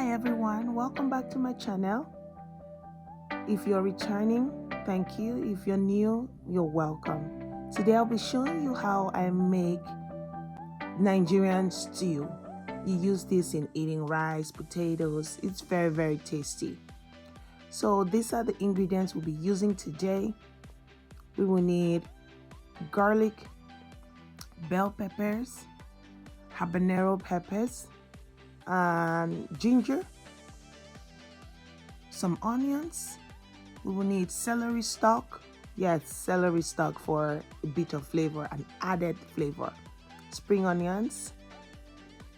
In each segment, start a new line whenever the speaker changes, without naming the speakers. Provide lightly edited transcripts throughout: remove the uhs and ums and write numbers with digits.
Hi everyone, welcome back to my channel. If you're returning, thank you. If you're new, you're welcome. Today I'll be showing you how I make Nigerian stew. You use this in eating rice, potatoes. It's very tasty. So these are the ingredients we'll be using today. We will need garlic, bell peppers, habanero peppers, ginger, some onions. We will need celery stalk. Yes, celery stalk for a bit of flavor, an added flavor. Spring onions,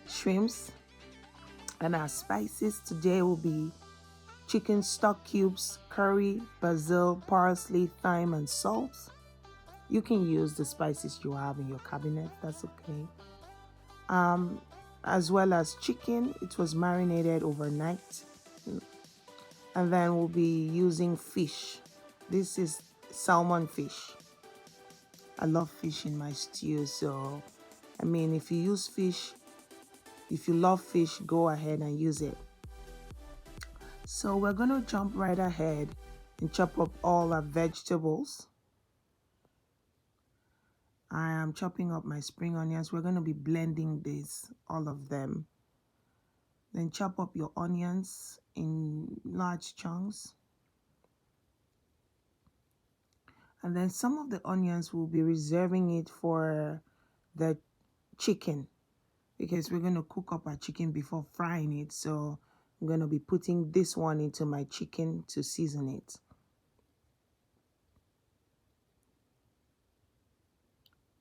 shrimps, and our spices today will be chicken stock cubes, curry, basil, parsley, thyme, and salt. You can use the spices you have in your cabinet, that's okay. As well as chicken, it was marinated overnight. And then we'll be using fish. This is salmon fish. I love fish in my stew, so I mean, if you use fish, if you love fish, go ahead and use it. So we're gonna jump right ahead and chop up all our vegetables. I am chopping up my spring onions. We're gonna be blending this, all of them. Then chop up your onions in large chunks. And then some of the onions we'll be reserving it for the chicken, because we're going to cook up our chicken before frying it. So I'm going to be putting this one into my chicken to season it.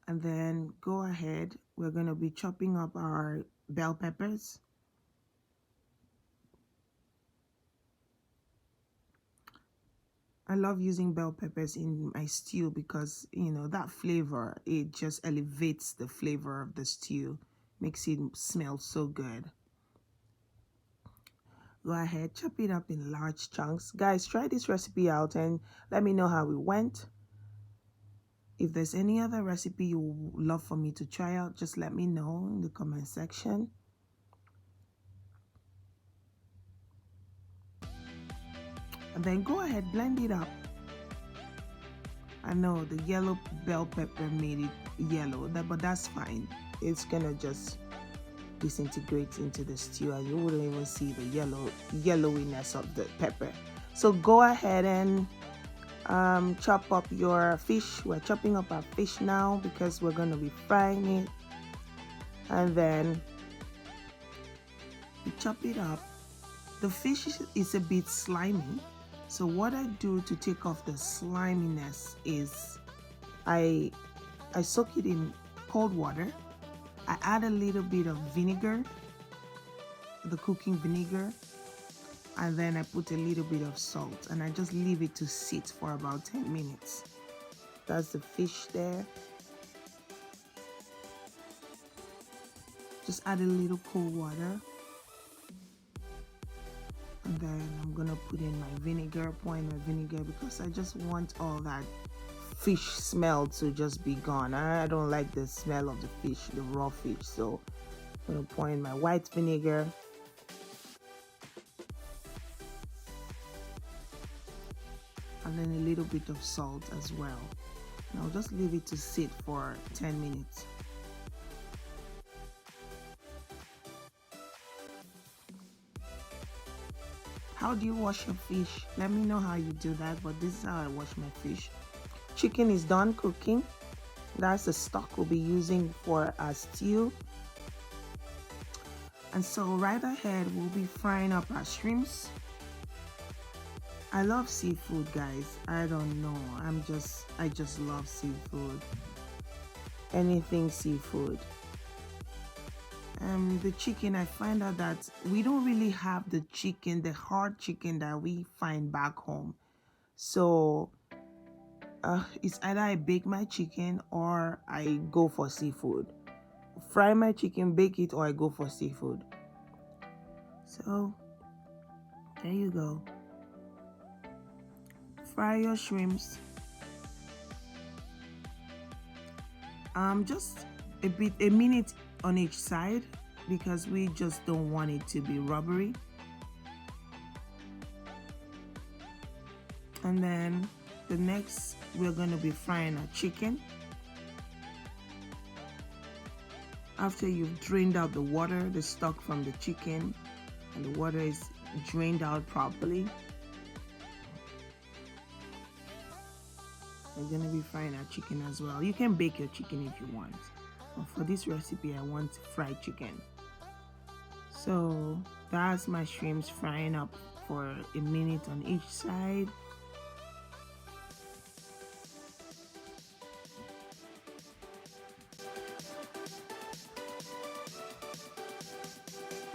And then go ahead, we're going to be chopping up our bell peppers. I love using bell peppers in my stew because, you know, that flavor, it just elevates the flavor of the stew, makes it smell so good. Go ahead, chop it up in large chunks. Guys, try this recipe out and let me know how it went. If there's any other recipe you would love for me to try out, just let me know in the comment section. And then go ahead, blend it up. I know the yellow bell pepper made it yellow, but that's fine. It's gonna just disintegrate into the stew and you wouldn't even see the yellowiness of the pepper. So go ahead and chop up your fish. We're chopping up our fish now because we're going to be frying it. And then you chop it up. The fish is a bit slimy, so what I do to take off the sliminess is I soak it in cold water. I add a little bit of vinegar, the cooking vinegar, and then I put a little bit of salt and I just leave it to sit for about 10 minutes. That's the fish there. Just add a little cold water. And then I'm gonna put in my vinegar, pour in my vinegar because I just want all that fish smell to just be gone. I don't like the smell of the fish, the raw fish. So I'm gonna pour in my white vinegar. And then a little bit of salt as well. And I'll just leave it to sit for 10 minutes. How do you wash your fish? Let me know how you do that, but this is how I wash my fish. Chicken is done cooking. That's the stock we'll be using for our stew. And so right ahead, we'll be frying up our shrimps. I love seafood, guys. I don't know. I just love seafood. Anything seafood. The chicken, I find out that we don't really have the chicken, the hard chicken that we find back home. So it's either I bake my chicken or I go for seafood. Fry my chicken, bake it, or I go for seafood. So there you go. Fry your shrimps. Just a minute on each side because we just don't want it to be rubbery. And then the next, we're going to be frying our chicken. After you've drained out the water, the stock from the chicken, and the water is drained out properly, we're going to be frying our chicken as well. You can bake your chicken if you want, but for this recipe I want fried chicken. So that's my shrimps frying up for a minute on each side.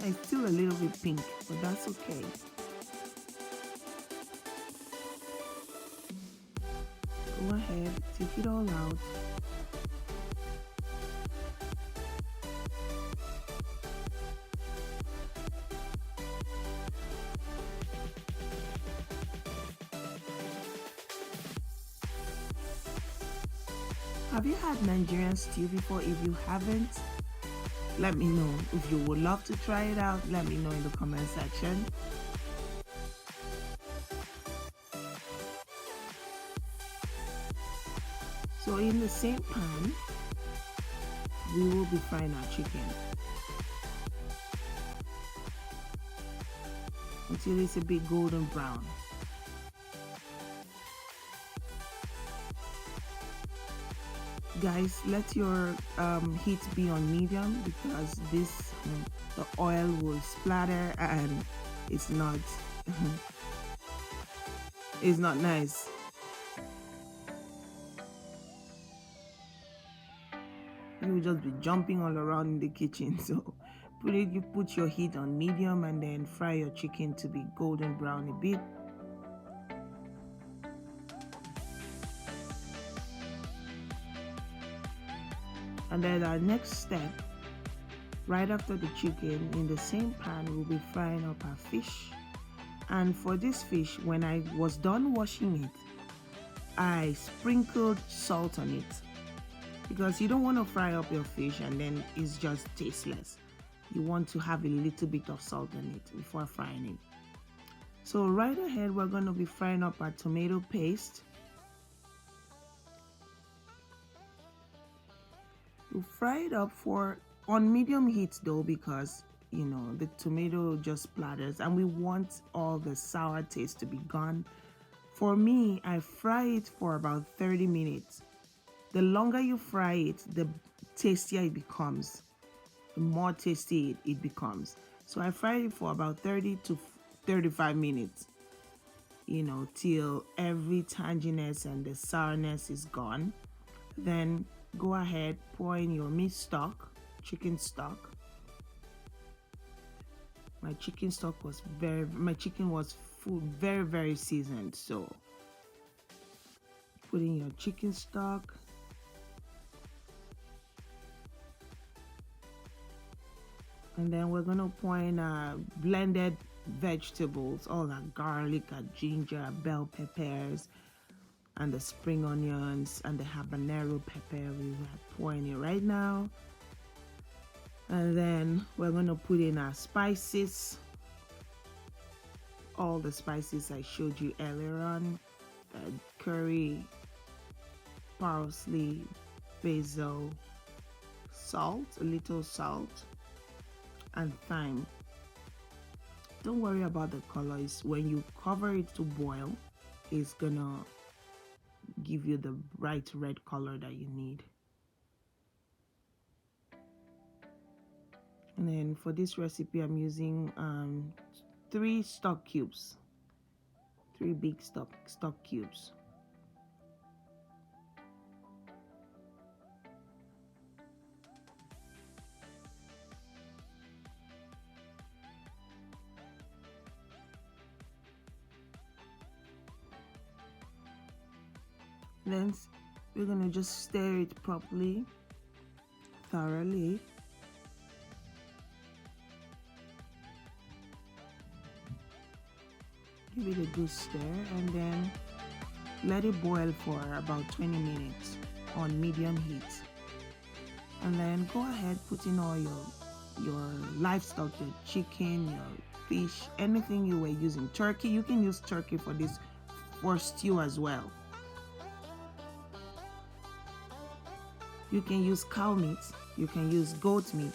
It's still a little bit pink, but that's okay. Go ahead, take it all out. Have you had Nigerian stew before? If you haven't, let me know. If you would love to try it out, let me know in the comment section. So in the same pan, we will be frying our chicken until it's a bit golden brown. Guys, let your heat be on medium, because this the oil will splatter and it's not it's not nice. You will just be jumping all around in the kitchen. So you put your heat on medium and then fry your chicken to be golden brown a bit. And then our next step, right after the chicken, in the same pan, we'll be frying up our fish. And for this fish, when I was done washing it, I sprinkled salt on it, because you don't want to fry up your fish and then it's just tasteless. You want to have a little bit of salt on it before frying it. So right ahead, we're going to be frying up our tomato paste. We'll fry it up on medium heat though, because you know the tomato just splatters and we want all the sour taste to be gone. For me, I fry it for about 30 minutes. The longer you fry it, the tastier it becomes, the more tasty it becomes. So I fry it for about 30 to 35 minutes, you know, till every tanginess and the sourness is gone. Then go ahead, pour in your meat stock, chicken stock. My chicken was very, very seasoned. So put in your chicken stock. And then we're gonna pour in our blended vegetables, all that garlic, our ginger, our bell peppers, and the spring onions and the habanero pepper. We are pouring it right now. And then we're going to put in our spices, all the spices I showed you earlier on: curry, parsley, basil, salt, a little salt, and thyme. Don't worry about the colors. When you cover it to boil, it's gonna give you the right red color that you need. And then for this recipe, I'm using 3 stock cubes, 3 big stock cubes. Then we're gonna just stir it properly, thoroughly. Give it a good stir and then let it boil for about 20 minutes on medium heat. And then go ahead, put in all your livestock, your chicken, your fish, anything you were using. Turkey, you can use turkey for this for stew as well. You can use cow meat, you can use goat meat,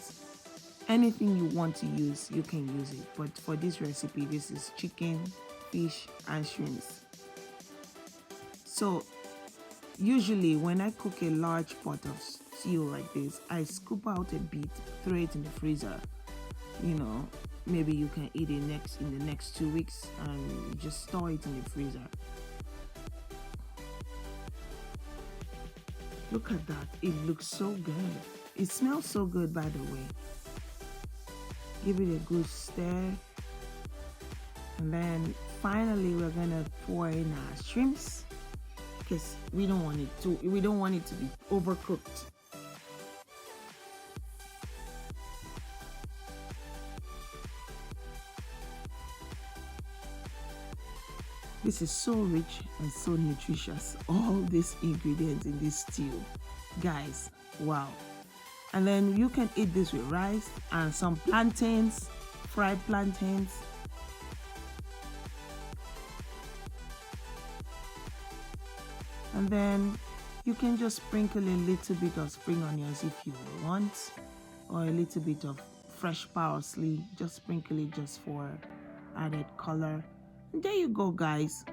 anything you want to use, you can use it. But for this recipe, this is chicken, fish, and shrimps. So usually when I cook a large pot of stew like this, I scoop out a bit, throw it in the freezer. You know, maybe you can eat it in the next 2 weeks, and just store it in the freezer. Look at that, it looks so good. It smells so good, by the way. Give it a good stir. And then finally we're gonna pour in our shrimps, because we don't want it to be overcooked. This is so rich and so nutritious. All these ingredients in this stew, guys, wow. And then you can eat this with rice and some plantains, fried plantains. And then you can just sprinkle a little bit of spring onions if you want, or a little bit of fresh parsley. Just sprinkle it just for added color. And there you go, guys.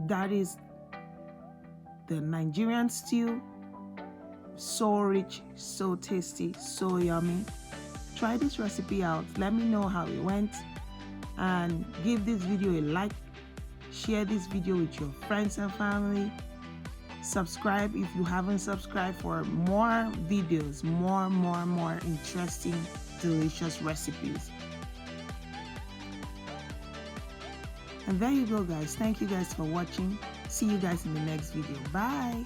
That is the Nigerian stew. So rich, so tasty, so yummy. Try this recipe out. Let me know how it went, and give this video a like. Share this video with your friends and family. Subscribe if you haven't subscribed for more videos, more interesting, delicious recipes. And there you go, guys. Thank you guys for watching. See you guys in the next video. Bye.